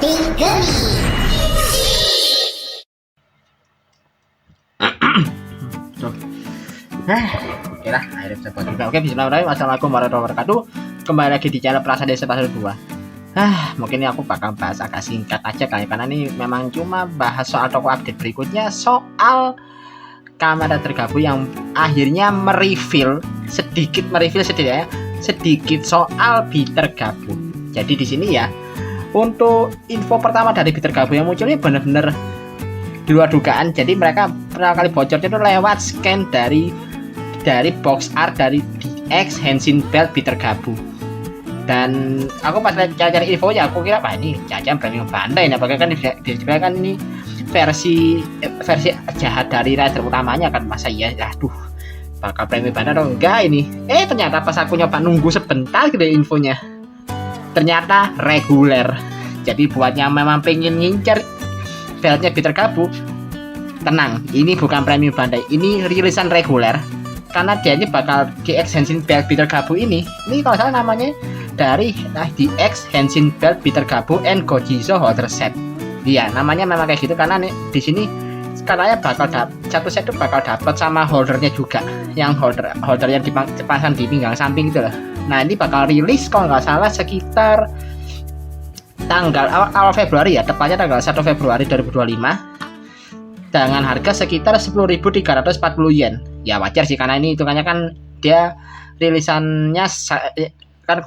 Oke lah, akhirnya bisa buat juga. Oke, bismillahirrahmanirrahim. Assalamualaikum warahmatullahi wabarakatuh. Kembali lagi di channel Perasa Desa Pasar 2. Mungkin ini aku bakal bahas agak singkat aja kali, karena ini memang cuma bahas soal toko update berikutnya, soal kamera tergabung yang akhirnya sedikit soal bitter gabung. Jadi di sini ya, untuk info pertama dari bitter gabung yang muncul ini benar-benar di luar dugaan. Jadi mereka pertama kali bocornya itu lewat scan dari box art dari DX Henshin Belt bitter gabung. Dan aku pas cari infonya, aku kira ini jajan premium Bandai. Nah, bahkan kan kan ini versi jahat dari rider utamanya kan, masa iya, bakal premium Bandai atau enggak ini? Ternyata pas aku nyoba nunggu sebentar gitu infonya, ternyata reguler. Jadi buatnya memang pengen ngincer beltnya bitter gabung, tenang, ini bukan premium Bandai, ini rilisan reguler. Karena dia ini bakal DX Henshin Belt bitter gabung ini kalau salah namanya dari DX Henshin Belt bitter gabung and Gojizo Holder Set. Iya, namanya memang kayak gitu karena nih di sini katanya bakal satu set itu bakal dapat sama holdernya juga, yang holder yang dipasang di pinggang samping gitu loh. Nah, ini bakal rilis kalau nggak salah sekitar tanggal awal Februari ya, tepatnya tanggal 1 Februari 2025 dengan harga sekitar 10.340 yen. Ya wajar sih, karena ini hitungannya kan dia rilisannya kan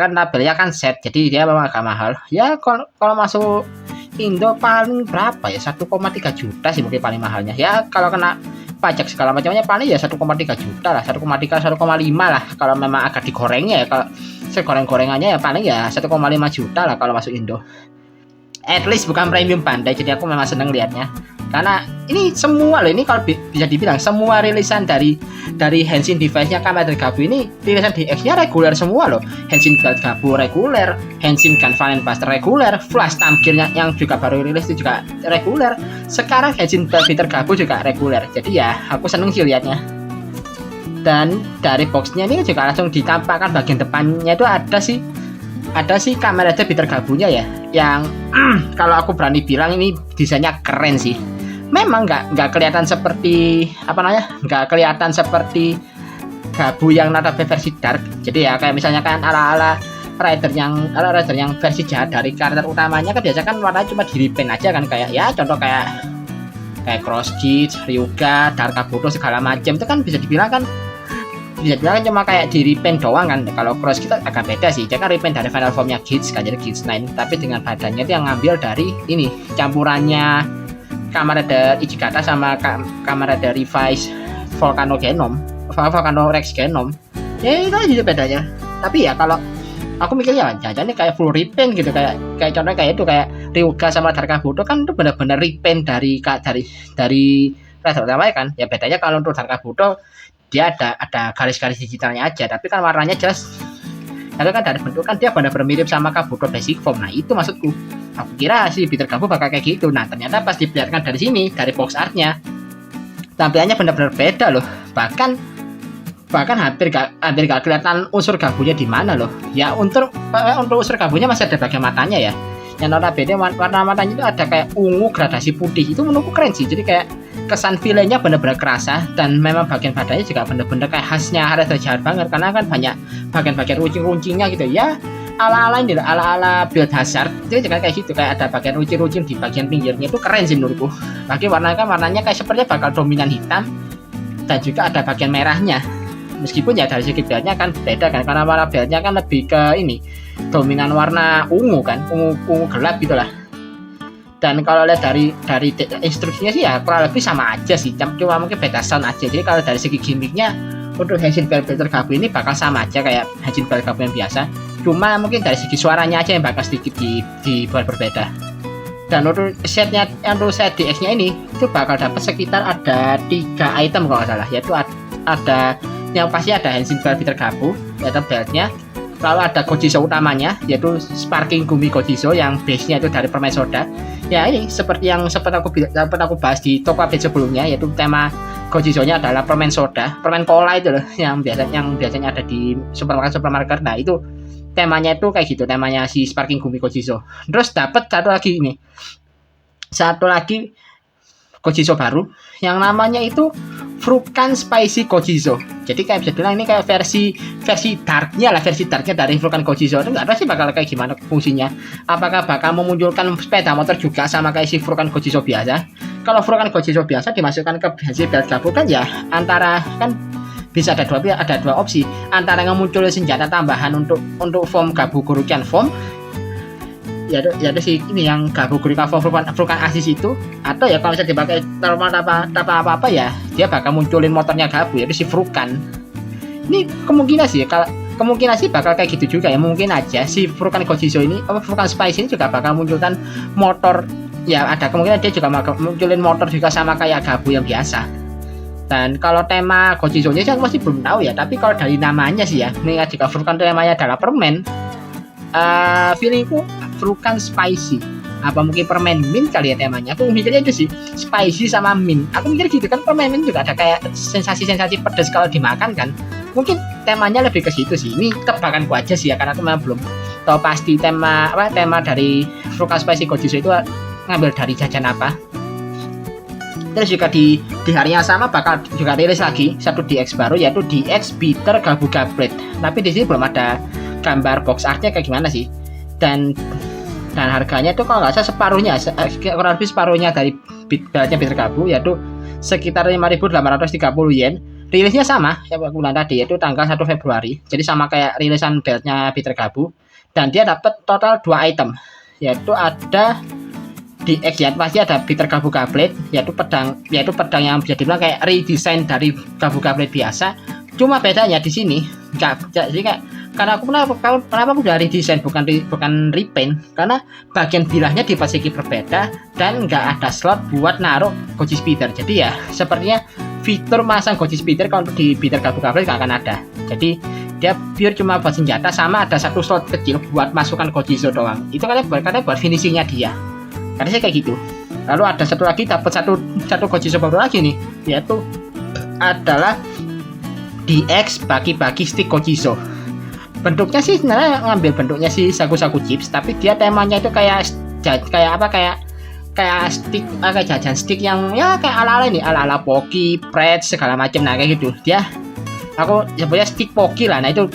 labelnya kan set, jadi dia memang agak mahal. Ya kalau masuk Indo paling berapa ya, 1,3 juta sih mungkin paling mahalnya. Ya kalau kena pajak segala macamnya paling ya 1,3 juta lah, 1,5 lah kalau memang agak digorengnya ya. Kalau segoreng-gorengannya ya paling ya 1,5 juta lah kalau masuk Indo. At least bukan premium Bandai, jadi aku memang seneng liatnya. Karena ini semua loh, ini kalau bisa dibilang semua rilisan dari Henshin device-nya kamera tergabung ini rilisan DX-nya reguler semua loh. Henshin Belt gabung reguler, Henshin Gun Valent Buster reguler, Flash Tamgear yang juga baru rilis itu juga reguler. Sekarang Henshin Belt tergabung juga reguler. Jadi ya aku seneng sih liatnya. Dan dari boxnya ini juga langsung ditampakkan bagian depannya itu ada sih kamera bitter gabungnya ya, yang kalau aku berani bilang ini desainnya keren sih. Memang nggak kelihatan seperti nggak kelihatan seperti gabung yang nada versi dark. Jadi ya kayak misalnya kan ala rider yang versi jahat dari karakter utamanya kan biasa kan warnanya cuma di repaint aja kan, kayak ya contoh kayak Cross Kids, Ryuga, Dark Kabuto segala macam itu kan bisa dibilang kan cuma kayak di repaint doang kan. Kalau Cross kita agak beda sih, dia kan repaint dari final formnya Kids kan, jadi Kids 9, tapi dengan badannya itu yang ngambil dari ini campurannya Kamen Ichigata sama Kamen Revice Volcano Rex Genom. Ya itu aja bedanya. Tapi ya kalau aku mikirnya jajannya kayak full repaint gitu, kayak contohnya kayak itu kayak Ryuga sama Dark Kabuto kan itu benar-benar repaint dari rasa utama kan. Ya bedanya kalau untuk Dark Kabuto dia ada garis-garis digitalnya aja, tapi kan warnanya jelas. Lalu kan dari bentuk kan dia benar-benar mirip sama Kabuto Basic Form. Nah itu maksudku. Aku kira sih bitter gabung bakal kayak gitu. Nah ternyata pas diperlihatkan dari sini, dari box artnya, tampilannya benar-benar beda loh. Bahkan hampir gak kelihatan unsur gabungnya di mana loh. Ya untuk unsur gabungnya masih ada bagian matanya ya. Yang notabene warna matanya itu ada kayak ungu gradasi putih. Itu menurutku keren sih. Jadi kayak kesan filenya benar-benar kerasa, dan memang bagian badannya juga benar-benar kayak khasnya rider jahat banget, karena kan banyak bagian-bagian runcing-runcingnya gitu ya, ala-ala build hazard itu juga kayak gitu, kayak ada bagian runcing-runcing di bagian pinggirnya. Itu keren sih menurutku. Warnanya kayak sepertinya bakal dominan hitam dan juga ada bagian merahnya, meskipun ya dari segi beltnya kan beda kan, karena warna beltnya kan lebih ke ini dominan warna ungu kan, ungu gelap gitulah. Dan kalau lihat dari instruksinya sih ya kurang lebih sama aja sih, cuma mungkin beda sound aja. Jadi kalau dari segi gimmicknya untuk Henshin Belt tergabung ini bakal sama aja kayak Henshin Belt tergabung yang biasa, cuma mungkin dari segi suaranya aja yang bakal sedikit dibuat berbeda. Dan untuk set DX-nya ini itu bakal dapat sekitar ada 3 item kalau nggak salah, yaitu ada yang pasti ada Henshin Belt tergabung yaitu beltnya. Lalu ada Gojizo utamanya, yaitu Sparking Gumi Gojizo yang base-nya itu dari permen soda. Ya ini seperti yang sempat aku bahas di toko update sebelumnya, yaitu tema Gojizo-nya adalah permen soda, permen cola itu loh, yang biasanya ada di supermarket. Nah itu temanya itu kayak gitu, temanya si Sparking Gumi Kojizo. Terus dapat satu lagi Kojizo baru yang namanya itu Frukan Spicy Kojizo. Jadi kayak bisa bilang ini kayak versi darknya dari Frukan Kojizo. Itu nggak tahu sih bakal kayak gimana fungsinya. Apakah bakal memunculkan sepeda motor juga sama kayak si Frukan Kojizo biasa? Kalau Frukan Kojizo biasa dimasukkan ke versi belt gabu kan ya antara kan bisa ada dua opsi, antara ngemunculin senjata tambahan untuk form Gabu Gurukian form ya itu sih ini yang Gabu Gurukian form Frukan Asis itu, atau ya kalau misalnya dipakai normal tanpa apa ya dia bakal munculin motornya Gabu yaitu si Frukan. Ini kemungkinan sih bakal kayak gitu juga ya, mungkin aja si Frukan Kojizo ini Frukan Spice ini juga bakal munculkan motor ya, ada kemungkinan dia juga bakal munculin motor juga sama kayak Gabu yang biasa. Dan kalau tema Kojizo-nya saya masih belum tahu ya, tapi kalau dari namanya sih ya, ini jika Frukan temanya adalah permen, feelingku Frukan Spicy. Apa mungkin permen mint kali ya temanya? Aku mikirnya itu sih, spicy sama mint. Aku mikir gitu kan, permen mint juga ada kayak sensasi-sensasi pedas kalau dimakan kan. Mungkin temanya lebih ke situ sih. Ini tebakanku aja sih ya, karena aku memang belum tahu pasti tema dari Frukan Spicy Kojizo itu ngambil dari jajan apa. Terus juga di hari yang sama bakal juga rilis lagi satu DX baru, yaitu DX Bitter Gabu Gablet. Tapi di sini belum ada gambar box artnya kayak gimana sih. Dan harganya itu kalau nggak salah kurang lebih separuhnya dari beltnya Bitter Gabu, yaitu sekitar 5.830 yen. Rilisnya sama ya bulan tadi, yaitu tanggal 1 Februari. Jadi sama kayak rilisan beltnya Bitter Gabu. Dan dia dapat total 2 item, yaitu ada DX ya, pasti ada Bitter Gabu Gablet, yaitu pedang yang bisa dibilang kayak redesign dari Gabu Gablet biasa. Cuma bedanya di sini jadi kayak karena kenapa aku udah redesign bukan repaint, karena bagian bilahnya dipasiki berbeda dan nggak ada slot buat naruh Goji Speeder. Jadi ya sepertinya fitur masang Goji Speeder kalau untuk di Bitter Gabu Gablet nggak akan ada. Jadi dia pure cuma buat senjata, sama ada satu slot kecil buat masukkan Kojizo doang. Itu katanya buat finishingnya dia. Karena saya kayak gitu. Lalu ada satu lagi, dapat satu Kojizo baru lagi nih, yaitu adalah DX Baki-Baki Stick Kojizo. Bentuknya sih sebenarnya ngambil bentuknya si saku-saku chips, tapi dia temanya itu kayak stick, kayak jajan stick yang ya kayak ala-ala Poki, Pret segala macam, nah kayak gitu. Dia aku sebutnya stick Poki lah. Nah itu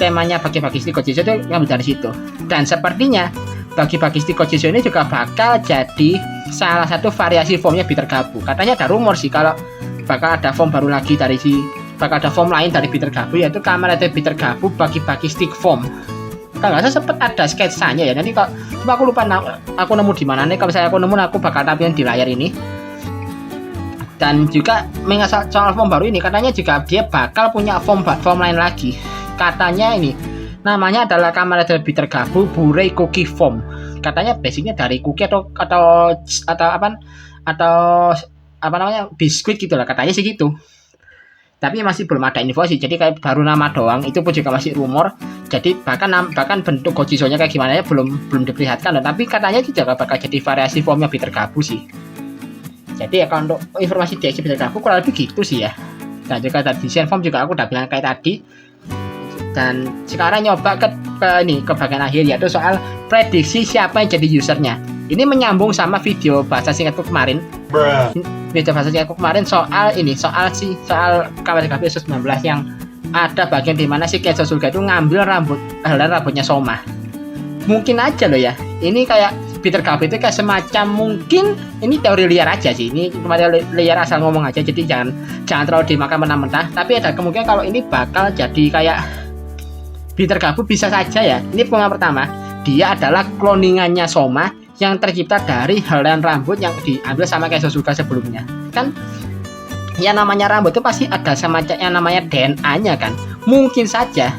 temanya Baki-Baki Stick Kojizo itu ngambil dari situ. Dan sepertinya Baki-Baki Stick Kojizo ini juga bakal jadi salah satu variasi formnya Bitter Gabu. Katanya ada rumor sih kalau bakal ada form baru lagi bakal ada form lain dari Bitter Gabu, yaitu Kamen Rider Bitter Gabu Baki-Baki Stick Form. Kalau nggak salah sempet ada sketsanya ya. Nanti kalau cuma aku lupa aku nemu di mana nih. Kalau saya aku nemu, aku bakal tampilin di layar ini. Dan juga mengasal soal form baru ini, katanya juga dia bakal punya form lain lagi. Katanya ini namanya adalah Kamen Rider Bitter Gabu Burei Cookie Form. Katanya basicnya dari cookie atau apa namanya biskuit gitulah, katanya sih gitu. Tapi masih belum ada info sih, jadi kayak baru nama doang. Itu pun juga masih rumor. Jadi bahkan bentuk Gojizo-nya kayak gimana ya belum diperlihatkan. Tapi katanya juga bakal jadi variasi formnya Bitter Gabu sih. Jadi ya kalau untuk informasi DX Bitter Gabu kurang lebih gitu sih ya. Dan juga tadi desain form juga aku udah bilang kayak tadi. Dan sekarang nyoba ke bagian akhir, yaitu soal prediksi siapa yang jadi usernya. Ini menyambung sama video bahasa singkatku kemarin. Soal Kamen Rider Gabu 19 yang ada bagian di mana si Kenzo Suga itu ngambil rambutnya Soma. Mungkin aja loh ya. Ini kayak Bitter Gabu itu kayak semacam, mungkin ini teori liar aja sih. Ini cuma teori liar asal ngomong aja. Jadi jangan terlalu dimakan mentah-mentah. Tapi ada kemungkinan kalau ini bakal jadi kayak Bitter Gabu bisa saja ya. Ini pengalaman pertama. Dia adalah cloningannya Soma yang tercipta dari helaian rambut yang diambil sama Kenzo Suga sebelumnya. Kan yang namanya rambut itu pasti ada semacam yang namanya DNA-nya kan. Mungkin saja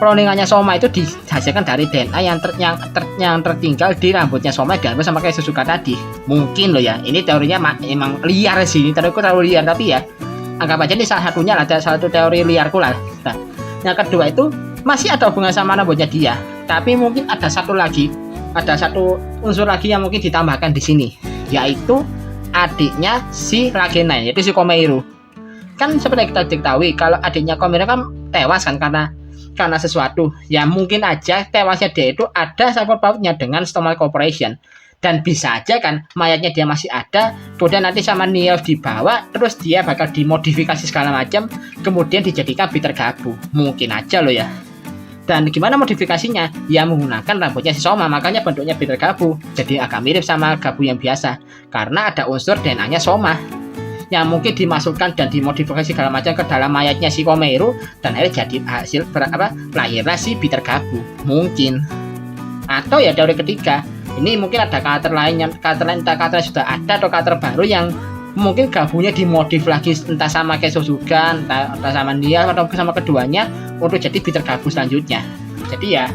cloningannya Soma itu dihasilkan dari DNA yang tertinggal di rambutnya Soma diambil sama Kenzo Suga tadi. Mungkin loh ya. Ini teorinya emang liar sih. Ini teoriku terlalu liar, tapi ya anggap aja ini salah satu teori liarku lah. Nah, yang kedua itu masih ada hubungan sama rambutnya dia. Tapi mungkin ada satu unsur lagi yang mungkin ditambahkan di sini, yaitu adiknya si Ragenai, yaitu si Komeiru. Kan seperti kita diketahui kalau adiknya Komeiru kan tewas kan karena karena sesuatu. Ya mungkin aja tewasnya dia itu ada sangkut pautnya dengan Stormlight Corporation. Dan bisa aja kan mayatnya dia masih ada, kemudian nanti sama Nilv dibawa, terus dia bakal dimodifikasi segala macam, kemudian dijadikan Peter Gabu. Mungkin aja loh ya. Dan gimana modifikasinya? Ya menggunakan rambutnya si Soma, makanya bentuknya Peter Gabu. Jadi agak mirip sama Gabu yang biasa, karena ada unsur DNA-nya Soma yang mungkin dimasukkan dan dimodifikasi segala macam ke dalam mayatnya si Komeru, dan akhirnya jadi hasil lahirlah si Peter Gabu. Mungkin. Atau ya teori ketiga, ini mungkin ada karakter lain yang karakter sudah ada atau karakter baru yang mungkin Gabunya dimodif lagi, entah sama Keisuga, entah sama dia atau sama keduanya untuk jadi Peter Gabu selanjutnya. Jadi ya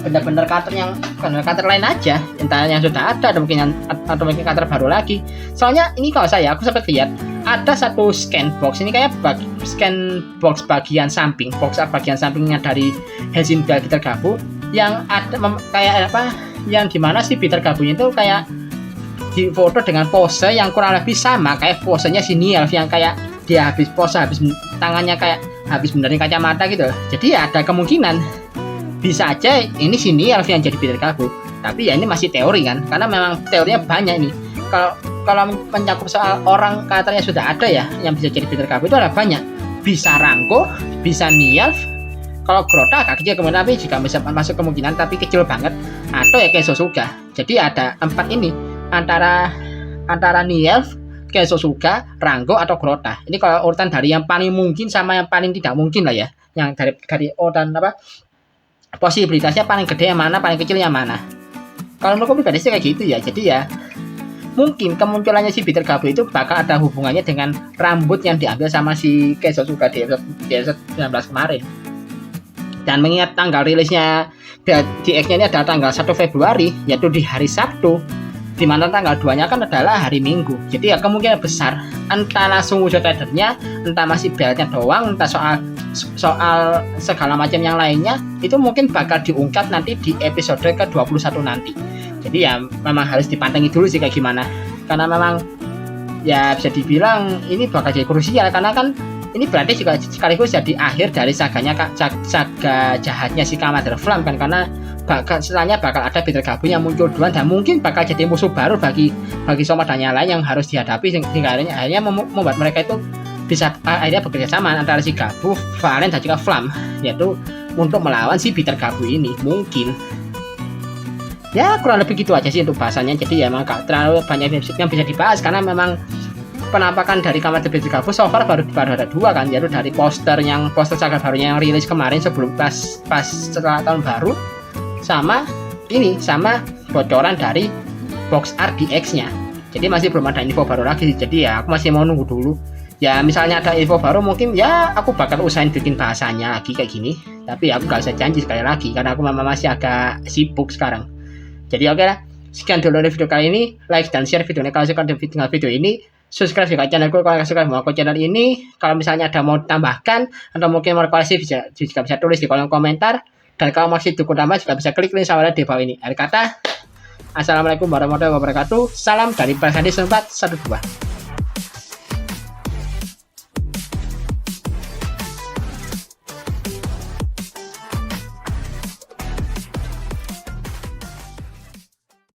benar-benar karakter lain aja, entah yang sudah ada atau mungkin karakter baru lagi. Soalnya ini kalau aku sempat lihat ada satu scan box, ini kayak scan box bagian sampingnya dari Henshin Bell Peter Gabu yang ada kayak apa, yang dimana si Peter Gabunya itu kayak di foto dengan pose yang kurang lebih sama kayak posenya si Nilv, yang kayak dia habis tangannya kayak habis benerin kacamata gitu. Jadi ya ada kemungkinan bisa aja ini si Nilv yang jadi Peter Gabu. Tapi ya ini masih teori kan, karena memang teorinya banyak ini. Kalau mencakup soal orang karakternya sudah ada ya yang bisa jadi Peter Gabu itu ada banyak. Bisa Rango, bisa Nilv. Kalau Grota agak kecil kemungkinan, tapi juga bisa masuk kemungkinan tapi kecil banget. Atau ya Keisuga. Jadi ada 4 ini, antara Nilv, Keisuga, Rango atau Grota. Ini kalau urutan dari yang paling mungkin sama yang paling tidak mungkin lah ya. Yang dari urutan posibilitasnya paling gede yang mana, paling kecil yang mana. Kalau menurutku pribadi sih kayak gitu ya. Jadi ya mungkin kemunculannya si Peter Gabu itu bakal ada hubungannya dengan rambut yang diambil sama si Keisuga di episode 19 kemarin. Dan mengingat tanggal rilisnya di X-nya ini adalah tanggal 1 Februari, yaitu di hari Sabtu, di mana tanggal 2-nya kan adalah hari Minggu. Jadi ya kemungkinan besar entah langsung wujud tradernya, entah masih beltnya doang, entah soal segala macam yang lainnya, itu mungkin bakal diungkap nanti di episode ke-21 nanti. Jadi ya memang harus dipantengin dulu sih kayak gimana, karena memang ya bisa dibilang ini bakal jadi krusial, karena kan ini berarti juga sekaligus jadi akhir dari saga jahatnya si Commander Flam kan, karena setelahnya bakal ada Peter Gabu yang muncul duluan dan mungkin bakal jadi musuh baru bagi Soma dan yang lain yang harus dihadapi, sehingga akhirnya membuat mereka itu bisa akhirnya bekerja sama antara si Gabu, Valen dan juga Flam, yaitu untuk melawan si Peter Gabu ini. Mungkin ya kurang lebih gitu aja sih untuk bahasannya. Jadi ya memang gak terlalu banyak yang bisa dibahas, karena memang penampakan dari Commander Peter Gabu so far baru ada 2 kan, yaitu dari poster saga barunya yang rilis kemarin sebelum pas setelah tahun baru, sama bocoran dari box art di X-nya. Jadi masih belum ada info baru lagi. Jadi ya aku masih mau nunggu dulu. Ya misalnya ada info baru mungkin ya aku bakal usahain bikin bahasanya lagi kayak gini. Tapi aku gak bisa janji sekali lagi karena aku memang masih agak sibuk sekarang. Jadi oke lah. Sekian dulu dari video kali ini. Like dan share videonya kalau suka dengan video ini. Subscribe juga channelku kalau suka mau ke channel ini. Kalau misalnya ada mau tambahkan atau mungkin mau koleksi juga bisa tulis di kolom komentar. Dan kalau masih dukung tambah juga bisa klik link sama di bawah ini. Akhir kata, assalamualaikum warahmatullahi wabarakatuh. Salam dari Presadi 412.